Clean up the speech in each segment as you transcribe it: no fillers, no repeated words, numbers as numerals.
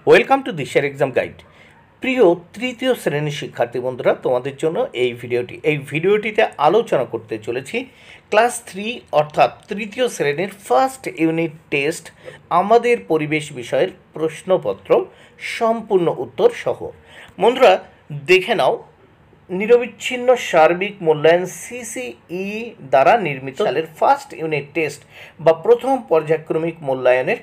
Welcome to দিশার exam guide. প্রিয় তৃতীয় শ্রেণীর শিক্ষার্থী বন্ধুরা, তোমাদের জন্য এই ভিডিওটিতে আলোচনা করতে চলেছি ক্লাস 3 অর্থাৎ তৃতীয় শ্রেণীর ফার্স্ট ইউনিট টেস্ট আমাদের পরিবেশ বিষয়ের প্রশ্নপত্র সম্পূর্ণ উত্তর সহ। বন্ধুরা দেখে নাও, নিরবিচ্ছিন্ন সার্বিক মূল্যায়ন সিসিই দ্বারা নির্মিত সালের ফার্স্ট ইউনিট টেস্ট বা প্রথম পর্যায়ক্রমিক মূল্যায়নের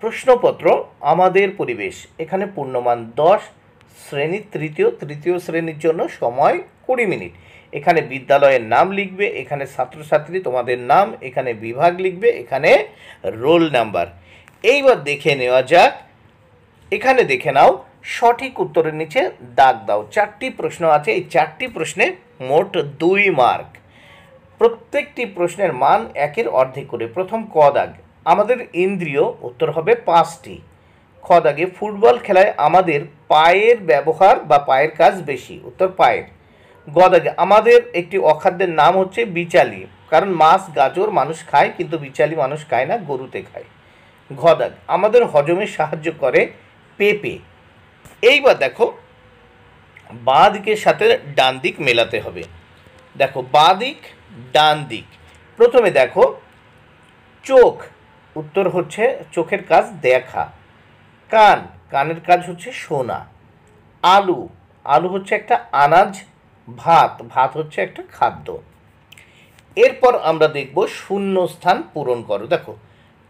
প্রশ্নপত্র আমাদের পরিবেশ। এখানে পূর্ণমান 10, শ্রেণী তৃতীয় শ্রেণীর জন্য সময় 20 মিনিট। এখানে বিদ্যালয়ের নাম লিখবে, এখানে ছাত্রছাত্রী তোমাদের নাম, এখানে বিভাগ লিখবে, এখানে রোল নাম্বার। এইবার দেখে নেওয়া যাক, এখানে দেখে নাও সঠিক উত্তরের নিচে দাগ দাও। 4টি প্রশ্ন আছে, এই 4টি প্রশ্নে মোট 2 মার্ক। প্রত্যেকটি প্রশ্নের মান 1-এর অর্ধেক করে। প্রথম ক দাগ, আমাদের ইন্দ্রিয়, উত্তর হবে 5টি। খ দাগে, ফুটবল খেলায় আমাদের পায়ের ব্যবহার বা পায়ের কাজ বেশি, উত্তর পায়ের। গ দাগে, আমাদের একটি অখাদ্যের নাম হচ্ছে বিচালি, কারণ মাছ গাজর মানুষ খায় কিন্তু বিচালি মানুষ খায় না, গরুতে খায়। ঘ দাগ, আমাদের হজমে সাহায্য করে পেঁপে। এইবার দেখো, বাঁ দিকের সাথে ডান দিক মেলাতে হবে। দেখো, বাঁ দিক ডান দিক। প্রথমে দেখো, চোখ, উত্তর হচ্ছে চোখের কাজ দেখা। কান, কানের কাজ হচ্ছে শোনা। আলু, আলু হচ্ছে একটা আনাজ। ভাত, ভাত হচ্ছে একটা খাদ্য। এরপর আমরা দেখব শূন্যস্থান পূরণ করো। দেখো,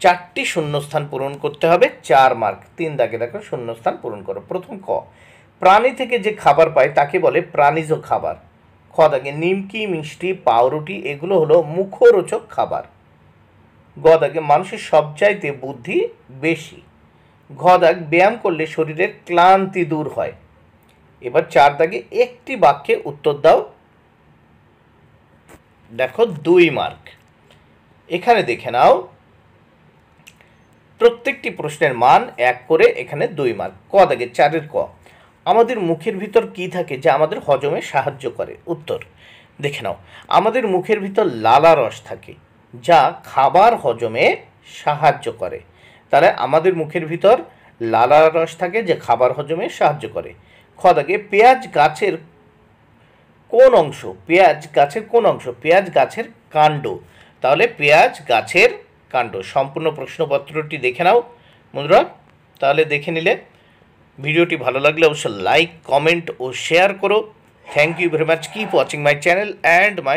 4টি শূন্যস্থান পূরণ করতে হবে, 4 মার্ক। 3 দাগে দেখো শূন্যস্থান পূরণ করো। প্রথম ক, প্রাণী থেকে যে খাবার পায় তাকে বলে প্রাণীজ খাবার। খ দাগে, নিমকি, মিষ্টি, পাউরুটি এগুলো হলো মুখরোচক খাবার। গ দাগে, মানুষের সবচাইতে বুদ্ধি বেশি। ঘ দাগ, ব্যায়াম করলে শরীরের ক্লান্তি দূর হয়। এবার 4 দাগে একটি বাক্যে উত্তর দাও। দেখো 2 মার্ক। এখানে দেখে নাও, প্রত্যেকটি প্রশ্নের মান 1 করে, এখানে 2 মার্ক। ক দাগে 4-এর ক, আমাদের মুখের ভিতর কি থাকে যা আমাদের হজমে সাহায্য করে? উত্তর দেখে নাও, আমাদের মুখের ভিতর লালা রস থাকে যা খাবার হজমে সাহায্য করে। তাহলে আমাদের মুখের ভিতর লালা রস থাকে যে খাবার হজমে সাহায্য করে। খ দাগে, পেঁয়াজ গাছের কোন অংশ? পেঁয়াজ গাছের কোন অংশ? পেঁয়াজ গাছের কাণ্ড। তাহলে পেঁয়াজ গাছের কাণ্ড। সম্পূর্ণ প্রশ্নপত্রটি দেখে নাও বন্ধুরা। তাহলে দেখে নিলে, ভিডিওটি ভালো লাগলে অবশ্যই লাইক, কমেন্ট ও শেয়ার করো। Thank you very much. Keep watching my channel and my